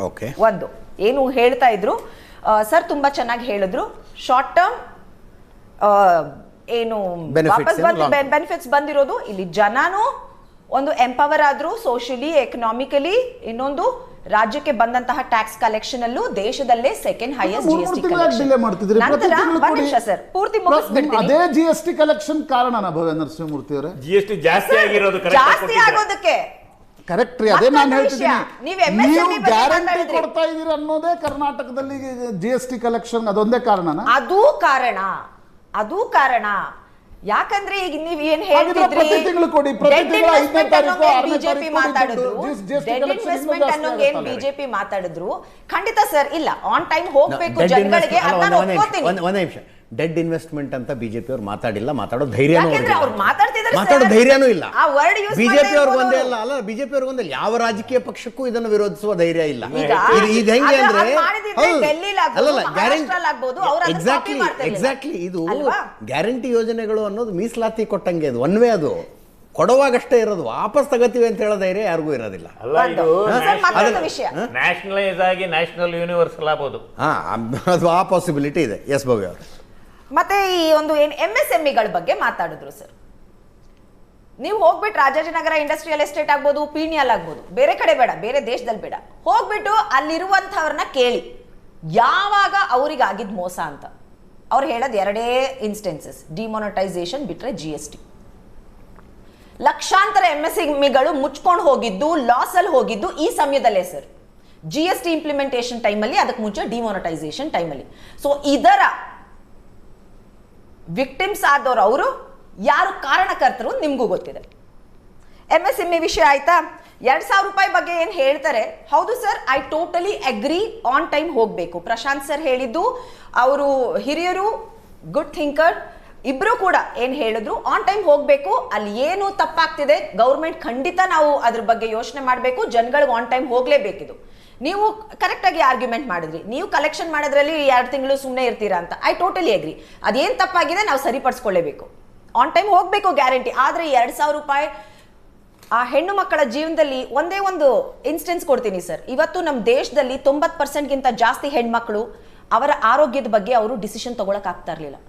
Okay, ಒಂದು ಏನು ಹೇಳ್ತಾ ಇದ್ರು ಸರ್ ತುಂಬಾ ಚೆನ್ನಾಗಿ ಹೇಳಿದ್ರು. ಶಾರ್ಟ್ ಟರ್ಮ್ ಏನು ಬೆನಿಫಿಟ್ಸ್ ಬಂದಿರೋದು ಇಲ್ಲಿ ಜನನು ಒಂದು ಎಂಪವರ್ ಆದ್ರು ಸೋಷಿಯಲಿ ಎಕನಾಮಿಕಲಿ, ಇನ್ನೊಂದು ರಾಜ್ಯಕ್ಕೆ ಬಂದಂತಹ ಟ್ಯಾಕ್ಸ್ ಕಲೆಕ್ಷನ್ ಅಲ್ಲೂ ದೇಶದಲ್ಲೇ second highest GST collection. Sir ಪೂರ್ತಿ ಮುಗಿಸ್ಬಿಡ್ತೀನಿ. ಅದೇ ಜಿಎಸ್ಟಿ ಕಲೆಕ್ಷನ್ ಕಾರಣನಾ ಭವ್ಯ ನರಸಿಂಹಮೂರ್ತಿ ಅವರೇ? ಜಿಎಸ್ಟಿ ಜಾಸ್ತಿ ಆಗಿರೋದು ಜಾಸ್ತಿ ಆಗೋದಕ್ಕೆ ಕರೆಕ್ಟ್ ರೀ, ಅದೇ ನಾನು ಹೇಳ್ತಿದ್ದೀನಿ. ನೀವು ಗ್ಯಾರಂಟಿ ಕೊಡ್ತಾ ಇದೀರ ಅನ್ನೋದೇ ಕರ್ನಾಟಕದಲ್ಲಿ ಜಿಎಸ್ಟಿ ಕಲೆಕ್ಷನ್ ಅದೊಂದೇ ಕಾರಣನಾ? ಅದು ಕಾರಣ. ಯಾಕಂದ್ರೆ ಈಗ ನೀವ್ ಏನ್ ಹೇಳ್ತಿದ್ರಿ, ಬಿಜೆಪಿ ಮಾತಾಡಿದ್ರು, ಡೆಡ್ ಇನ್ವೆಸ್ಟ್ಮೆಂಟ್ ಅನ್ನೋಂಗ್ ಏನ್ ಬಿಜೆಪಿ ಮಾತಾಡಿದ್ರು, ಖಂಡಿತ ಸರ್ ಇಲ್ಲ, ಆನ್ ಟೈಮ್ ಹೋಗ್ಬೇಕು ಜನಗಳಿಗೆ. ಒಂದ್ ನಿಮಿಷ, ಡೆಡ್ ಇನ್ವೆಸ್ಟ್ಮೆಂಟ್ ಅಂತ ಬಿಜೆಪಿ ಅವ್ರು ಮಾತಾಡಿಲ್ಲ, ಮಾತಾಡೋ ಧೈರ್ಯನೂ ಇಲ್ಲ. ಬಿಜೆಪಿ ಅವ್ರಿಗೆ ಒಂದೇ ಅಲ್ಲ, ಬಿಜೆಪಿ ಅವ್ರಿಗೆ ಒಂದೇ ಯಾವ ರಾಜಕೀಯ ಪಕ್ಷಕ್ಕೂ ಇದನ್ನು ವಿರೋಧಿಸುವ ಧೈರ್ಯ ಇಲ್ಲ. ಇದು ಹೆಂಗೆ ಅಂದ್ರೆ ಎಕ್ಸಾಕ್ಟ್ಲಿ ಇದು ಗ್ಯಾರಂಟಿ ಯೋಜನೆಗಳು ಅನ್ನೋದು ಮೀಸಲಾತಿ ಕೊಟ್ಟಂಗೆ, ಅದು ಒನ್ ವೇ, ಅದು ಕೊಡುವಾಗಷ್ಟೇ ಇರೋದು, ವಾಪಸ್ ತಗತೀವಿ ಅಂತ ಹೇಳೋ ಧೈರ್ಯ ಯಾರಿಗೂ ಇರೋದಿಲ್ಲ. ನ್ಯಾಷನಲೈಸ್ ಆಗಿ ನ್ಯಾಷನಲ್ ಯೂನಿವರ್ಸಲ್ ಆಗ್ಬೋದು, ಅದು ಆ ಪಾಸಿಬಿಲಿಟಿ ಇದೆ. ಎಸ್ ಭವ್ಯ ಅವರು ಮತ್ತೆ ಈ ಒಂದು MSMEಗಳ ಬಗ್ಗೆ ಮಾತಾಡಿದ್ರು ಸರ್. ನೀವು ಹೋಗ್ಬಿಟ್ಟು ರಾಜಾಜಿನಗರ ಇಂಡಸ್ಟ್ರಿಯಲ್ ಎಸ್ಟೇಟ್ ಆಗ್ಬೋದು, ಪೀಣ್ಯಾಲ್ ಆಗ್ಬೋದು, ಬೇರೆ ಕಡೆ ಬೇಡ, ಬೇರೆ ದೇಶದಲ್ಲಿ ಬೇಡ, ಹೋಗ್ಬಿಟ್ಟು ಅಲ್ಲಿರುವಂಥವ್ರನ್ನ ಕೇಳಿ ಯಾವಾಗ ಅವ್ರಿಗೆ ಆಗಿದ್ ಮೋಸ ಅಂತ. ಅವ್ರು ಹೇಳೋದು ಎರಡೇ ಇನ್ಸ್ಟೆನ್ಸಸ್, ಡಿಮಾನಿಟೈಸೇಷನ್ ಬಿಟ್ರೆ GST. ಲಕ್ಷಾಂತರ MSMEಗಳು ಮುಚ್ಕೊಂಡು ಹೋಗಿದ್ದು, ಲಾಸ್ ಅಲ್ಲಿ ಹೋಗಿದ್ದು ಈ ಸಮಯದಲ್ಲೇ ಸರ್, GST ಇಂಪ್ಲಿಮೆಂಟೇಷನ್ ಟೈಮಲ್ಲಿ, ಅದಕ್ಕೆ ಮುಂಚೆ ಡಿಮಾನಿಟೈಸೇಷನ್ ಟೈಮಲ್ಲಿ. ಸೊ ಇದರ ವಿಕ್ಟಿಮ್ಸ್ ಆದವರು ಅವರು, ಯಾರು ಕಾರಣಕರ್ತರು ನಿಮ್ಗೂ ಗೊತ್ತಿದೆ. MSME ವಿಷಯ ಆಯ್ತಾ. 2,000 ರೂಪಾಯಿ ಬಗ್ಗೆ ಏನ್ ಹೇಳ್ತಾರೆ, ಹೌದು sir, I totally agri, on time ಹೋಗ್ಬೇಕು. ಪ್ರಶಾಂತ್ ಸರ್ ಹೇಳಿದ್ದು, ಅವರು ಹಿರಿಯರು, ಗುಡ್ ಥಿಂಕರ್ ಇಬ್ರು ಕೂಡ ಏನ್ ಹೇಳಿದ್ರು, ಆನ್ ಟೈಮ್ ಹೋಗ್ಬೇಕು. ಅಲ್ಲಿ ಏನು ತಪ್ಪಾಗ್ತಿದೆ ಗೌರ್ಮೆಂಟ್ ಖಂಡಿತ ನಾವು ಅದ್ರ ಬಗ್ಗೆ ಯೋಚನೆ ಮಾಡಬೇಕು, ಜನಗಳಿಗೆ ಆನ್ ಟೈಮ್ ಹೋಗ್ಲೇಬೇಕಿದು. ನೀವು ಕರೆಕ್ಟ್ ಆಗಿ ಆರ್ಗ್ಯುಮೆಂಟ್ ಮಾಡಿದ್ರಿ, ನೀವು ಕಲೆಕ್ಷನ್ ಮಾಡೋದ್ರಲ್ಲಿ 2 ತಿಂಗಳು ಸುಮ್ಮನೆ ಇರ್ತೀರಾ ಅಂತ. ಐ ಟೋಟಲಿ ಅಗ್ರಿ, ಅದೇನ್ ತಪ್ಪಾಗಿದೆ ನಾವು ಸರಿಪಡಿಸ್ಕೊಳ್ಳೇಬೇಕು, ಆನ್ ಟೈಮ್ ಹೋಗ್ಬೇಕು ಗ್ಯಾರಂಟಿ. ಆದ್ರೆ 2,000 ರೂಪಾಯಿ ಆ ಹೆಣ್ಣು ಮಕ್ಕಳ ಜೀವನದಲ್ಲಿ ಒಂದೇ ಒಂದು ಇನ್ಸ್ಟೆನ್ಸ್ ಕೊಡ್ತೀನಿ ಸರ್. ಇವತ್ತು ನಮ್ಮ ದೇಶದಲ್ಲಿ 90% ಜಾಸ್ತಿ ಹೆಣ್ಮಕ್ಳು ಅವರ ಆರೋಗ್ಯದ ಬಗ್ಗೆ ಅವರು ಡಿಸಿಷನ್ ತಗೊಳಕ್ ಆಗ್ತಾ ಇರ್ಲಿಲ್ಲ.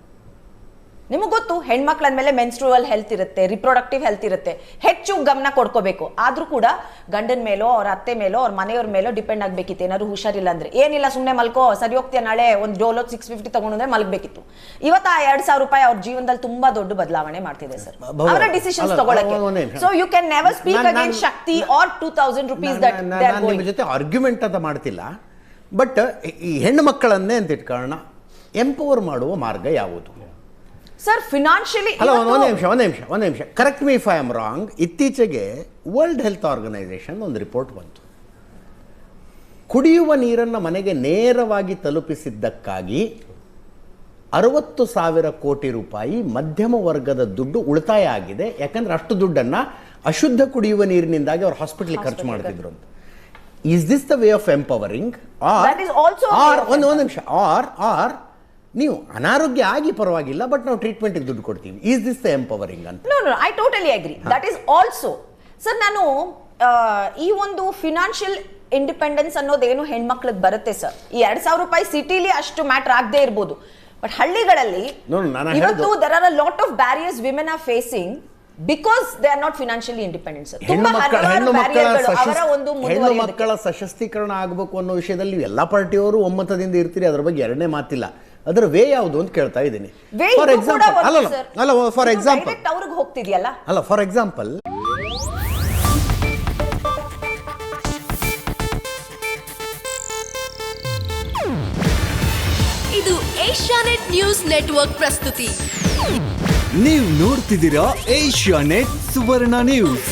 ನಿಮಗೆ ಗೊತ್ತು, ಹೆಣ್ಮಕ್ಳ ಮೇಲೆ ಮೆನ್ಸ್ಟ್ರುವಲ್ ಹೆಲ್ತ್ ಇರುತ್ತೆ, ರಿಪ್ರೊಡಕ್ಟಿವ್ ಹೆಲ್ತ್ ಇರುತ್ತೆ, ಹೆಚ್ಚು ಗಮನ ಕೊಡ್ಕೋಬೇಕು. ಆದ್ರೂ ಕೂಡ ಗಂಡನ ಮೇಲೋ, ಅವ್ರ ಅತ್ತೆ ಮೇಲೋ, ಅವ್ರ ಮನೆಯವ್ರ ಮೇಲೋ ಡಿಪೆಂಡ್ ಆಗ್ಬೇಕಿತ್ತು. ಏನಾದ್ರು ಹುಷಾರಿಲ್ಲ ಅಂದ್ರೆ ಏನಿಲ್ಲ, ಸುಮ್ಮನೆ ಮಲ್ಕೋ, ಸರಿ ಹೋಗ್ತೀಯ, ನಾಳೆ ಒಂದು ಡೋಲೋ 650 ತಗೊಂಡ್ರೆ ಮಲ್ಗಬೇಕಿತ್ತು. ಇವತ್ತು ಆ 2,000 ರೂಪಾಯಿ ಅವ್ರ ಜೀವನದಲ್ಲಿ ತುಂಬಾ ದೊಡ್ಡ ಬದಲಾವಣೆ ಮಾಡ್ತಿದೆ ಸರ್, ಅವರ ಡಿಸಿಷನ್ಸ್ ತಗೊಳಕ್ಕೆ. So you can never speak against Shakti or 2,000 rupees that they are going. ಜೊತೆ ಆರ್ಗ್ಯುಮೆಂಟ್ ಅಂತ ಮಾಡ್ತಿಲ್ಲ, ಬಟ್ ಈ ಹೆಣ್ಣು ಮಕ್ಕಳನ್ನೇ ಅಂತ ಇಟ್ಕೊಳ್ಳೋಣ, ಎಂಪವರ್ ಮಾಡುವ ಮಾರ್ಗ ಯಾವುದು ಸರ್? ಫಿನಾನ್ಷಿಯಲಿ ಅಲ್ಲ, ಒಂದು ನಿಮಿಷ, correct me if I am wrong. ಇತ್ತೀಚೆಗೆ ವರ್ಲ್ಡ್ ಹೆಲ್ತ್ ಆರ್ಗನೈಸೇಷನ್ ಒಂದು ರಿಪೋರ್ಟ್ ಬಂತು, ಕುಡಿಯುವ ನೀರನ್ನು ಮನೆಗೆ ನೇರವಾಗಿ ತಲುಪಿಸಿದ್ದಕ್ಕಾಗಿ 60,000 ಕೋಟಿ ರೂಪಾಯಿ ಮಧ್ಯಮ ವರ್ಗದ ದುಡ್ಡು ಉಳಿತಾಯ ಆಗಿದೆ. ಯಾಕಂದ್ರೆ ಅಷ್ಟು ದುಡ್ಡನ್ನು ಅಶುದ್ಧ ಕುಡಿಯುವ ನೀರಿನಿಂದಾಗಿ ಅವ್ರು ಹಾಸ್ಪಿಟಲ್ ಖರ್ಚು ಮಾಡ್ತಿದ್ರು ಅಂತ. Is this the way of empowering? ಒಂದು ನಿಮಿಷ, ಆರ್ ನೀವು ಅನಾರೋಗ್ಯ ಆಗಿ ಪರವಾಗಿಲ್ಲ, ಬಟ್ ನಾವು ಟ್ರೀಟ್ಮೆಂಟ್ಗೆ ದುಡ್ಡು ಕೊಡ್ತೀವಿ, ಈಸ್ ದಿಸ್ ದ ಎಂಪವರಿಂಗ್ ಅಂತ? No, I totally agree, that is also sir. ನಾನು ಈ ಒಂದು ಫಿನಾನ್ಷಿಯಲ್ ಇಂಡಿಪೆಂಡೆನ್ಸ್ ಅನ್ನೋದೇನು ಹೆಣ್ಮಕ್ಳಿಗೆ ಬರುತ್ತೆ ಸರ್, ಈ 2,000 ರೂಪಾಯಿ ಸಿಟಿಲಿ ಅಷ್ಟು ಮ್ಯಾಟರ್ ಆಗದೆ ಇರ್ಬೋದು, ಬಟ್ ಹಳ್ಳಿಗಳಲ್ಲಿ ಇವತ್ತು there are a lot of barriers women are facing because they are not financially independent sir. ಹೆಣ್ಣು ಮಕ್ಕಳ ಸಶಕ್ತೀಕರಣ ಆಗಬೇಕು ಅನ್ನೋ ವಿಷಯದಲ್ಲಿ ಎಲ್ಲಾ ಪಾರ್ಟಿಯವರು ಒಮ್ಮತದಿಂದ ಇರ್ತೀರಿ, ಅದ್ರ ಬಗ್ಗೆ ಎರಡನೇ ಮಾತಿಲ್ಲ. ಅದರ ವೇ ಯಾವುದು ಅಂತ ಕೇಳ್ತಾ ಇದ್ದೀನಿ. ಫಾರ್ ಎಕ್ಸಾಂಪಲ್ ಇದು ಏಷ್ಯಾನೆಟ್ ನ್ಯೂಸ್ ನೆಟ್ವರ್ಕ್ ಪ್ರಸ್ತುತಿ. ನೀವು ನೋಡ್ತಿದ್ದೀರಾ ಏಷ್ಯಾನೆಟ್ ಸುವರ್ಣ ನ್ಯೂಸ್.